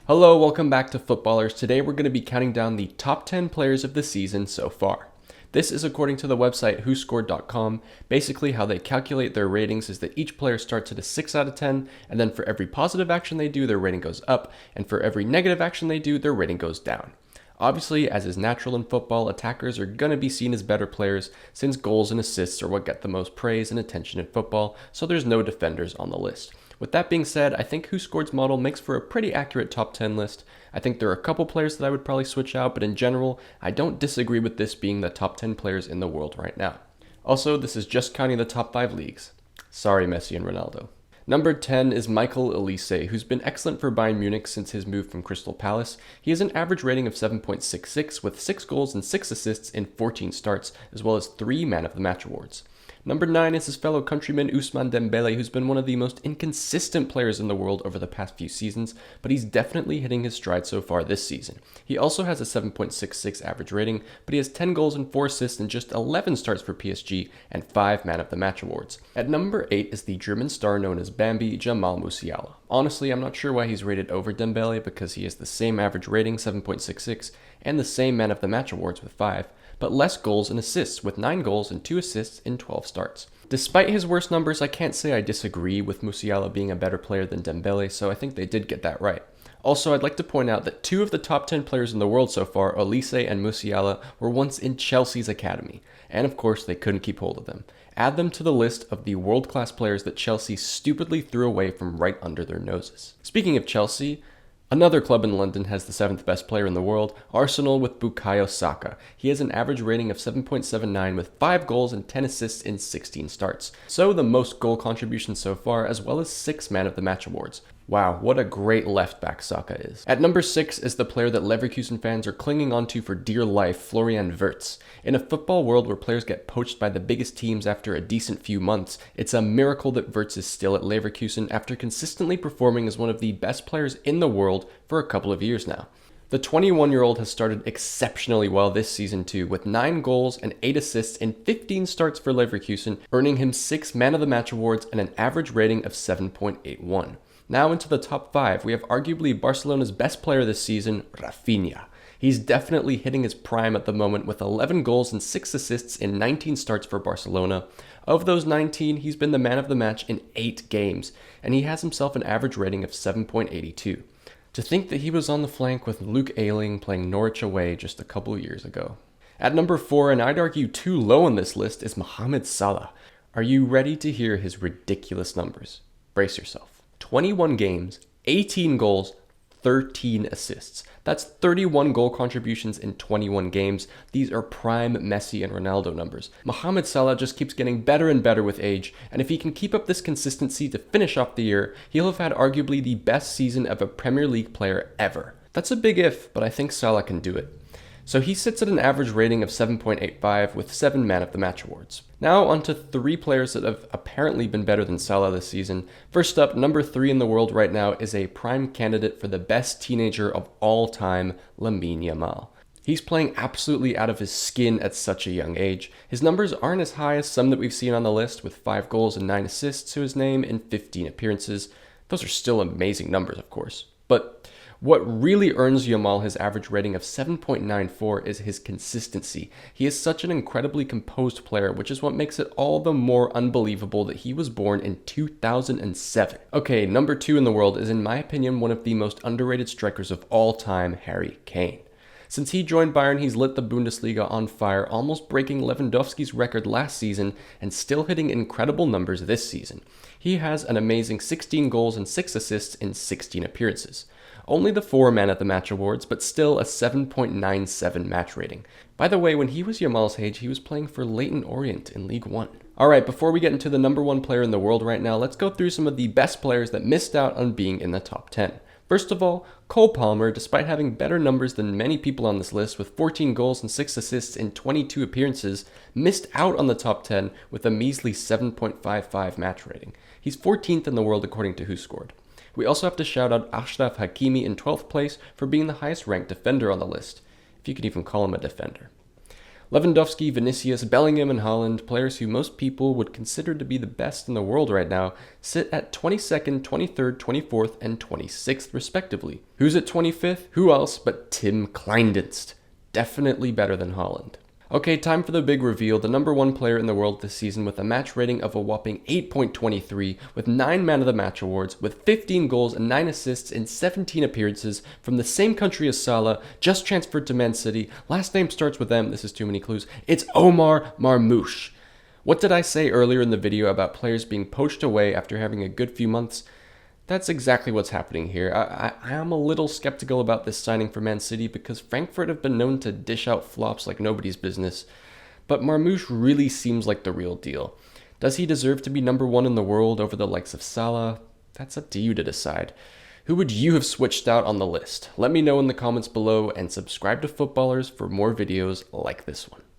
Hello, welcome back to Footballers. Today we're going to be counting down the top 10 players of the season so far. This is according to the website whoscored.com. Basically, how they calculate their ratings is that each player starts at a 6 out of 10, and then for every positive action they do, their rating goes up, and for every negative action they do, their rating goes down. Obviously, as is natural in football, attackers are going to be seen as better players since goals and assists are what get the most praise and attention in football, so there's no defenders on the list. With that being said, I think WhoScored's model makes for a pretty accurate top 10 list. I think there are a couple players that I would probably switch out, but in general, I don't disagree with this being the top 10 players in the world right now. Also, this is just counting the top 5 leagues. Sorry, Messi and Ronaldo. Number 10 is Michael Olise, who's been excellent for Bayern Munich since his move from Crystal Palace. He has an average rating of 7.66 with 6 goals and 6 assists in 14 starts, as well as 3 Man of the Match awards. Number 9 is his fellow countryman Ousmane Dembele, who's been one of the most inconsistent players in the world over the past few seasons, but he's definitely hitting his stride so far this season. He also has a 7.66 average rating, but he has 10 goals and 4 assists in just 11 starts for PSG and 5 Man of the Match awards. At number 8 is the German star known as Bambi, Jamal Musiala. Honestly, I'm not sure why he's rated over Dembele because he has the same average rating, 7.66, and the same Man of the Match awards with 5, but less goals and assists with 9 goals and 2 assists in 12 starts. Despite his worst numbers, I can't say I disagree with Musiala being a better player than Dembele, so I think they did get that right. Also, I'd like to point out that 2 of the top 10 players in the world so far, Olise and Musiala, were once in Chelsea's academy, and of course they couldn't keep hold of them. Add them to the list of the world-class players that Chelsea stupidly threw away from right under their noses. Speaking of Chelsea, another club in London has the 7th best player in the world, Arsenal with Bukayo Saka. He has an average rating of 7.79 with 5 goals and 10 assists in 16 starts. So the most goal contributions so far, as well as 6 Man of the Match awards. Wow, what a great left back Saka is. At number 6 is the player that Leverkusen fans are clinging onto for dear life, Florian Wirtz. In a football world where players get poached by the biggest teams after a decent few months, it's a miracle that Wirtz is still at Leverkusen after consistently performing as one of the best players in the world for a couple of years now. The 21-year-old has started exceptionally well this season too, with 9 goals and 8 assists in 15 starts for Leverkusen, earning him 6 Man of the Match awards and an average rating of 7.81. Now into the top 5, we have arguably Barcelona's best player this season, Rafinha. He's definitely hitting his prime at the moment with 11 goals and 6 assists in 19 starts for Barcelona. Of those 19, he's been the Man of the Match in 8 games, and he has himself an average rating of 7.82. To think that he was on the flank with Luke Ayling playing Norwich away just a couple of years ago. At number 4, and I'd argue too low on this list, is Mohamed Salah. Are you ready to hear his ridiculous numbers? Brace yourself. 21 games, 18 goals, 13 assists. That's 31 goal contributions in 21 games. These are prime Messi and Ronaldo numbers. Mohamed Salah just keeps getting better and better with age, and if he can keep up this consistency to finish off the year, he'll have had arguably the best season of a Premier League player ever. That's a big if, but I think Salah can do it. So he sits at an average rating of 7.85 with 7 Man of the Match awards. Now on to 3 players that have apparently been better than Salah this season. First up, number 3 in the world right now is a prime candidate for the best teenager of all time, Lamine Yamal. He's playing absolutely out of his skin at such a young age. His numbers aren't as high as some that we've seen on the list, with 5 goals and 9 assists to his name in 15 appearances. Those are still amazing numbers, of course. But what really earns Yamal his average rating of 7.94 is his consistency. He is such an incredibly composed player, which is what makes it all the more unbelievable that he was born in 2007. Okay, number 2 in the world is in my opinion one of the most underrated strikers of all time, Harry Kane. Since he joined Bayern, he's lit the Bundesliga on fire, almost breaking Lewandowski's record last season and still hitting incredible numbers this season. He has an amazing 16 goals and 6 assists in 16 appearances. Only the 4 Man of the Match awards, but still a 7.97 match rating. By the way, when he was Yamal's age, he was playing for Leyton Orient in League One. Alright, before we get into the number 1 player in the world right now, let's go through some of the best players that missed out on being in the top 10. First of all, Cole Palmer, despite having better numbers than many people on this list with 14 goals and 6 assists in 22 appearances, missed out on the top 10 with a measly 7.55 match rating. He's 14th in the world according to WhoScored. We also have to shout out Achraf Hakimi in 12th place for being the highest ranked defender on the list, if you could even call him a defender. Lewandowski, Vinicius, Bellingham, and Haaland, players who most people would consider to be the best in the world right now, sit at 22nd, 23rd, 24th, and 26th respectively. Who's at 25th? Who else but Tim Kleindienst. Definitely better than Haaland. Okay, time for the big reveal. The number 1 player in the world this season with a match rating of a whopping 8.23, with 9 Man of the Match awards, with 15 goals and 9 assists in 17 appearances, from the same country as Salah, just transferred to Man City, last name starts with M, this is too many clues, it's Omar Marmoush. What did I say earlier in the video about players being poached away after having a good few months? That's exactly what's happening here. I am a little skeptical about this signing for Man City because Frankfurt have been known to dish out flops like nobody's business. But Marmoush really seems like the real deal. Does he deserve to be number 1 in the world over the likes of Salah? That's up to you to decide. Who would you have switched out on the list? Let me know in the comments below and subscribe to Footballers for more videos like this one.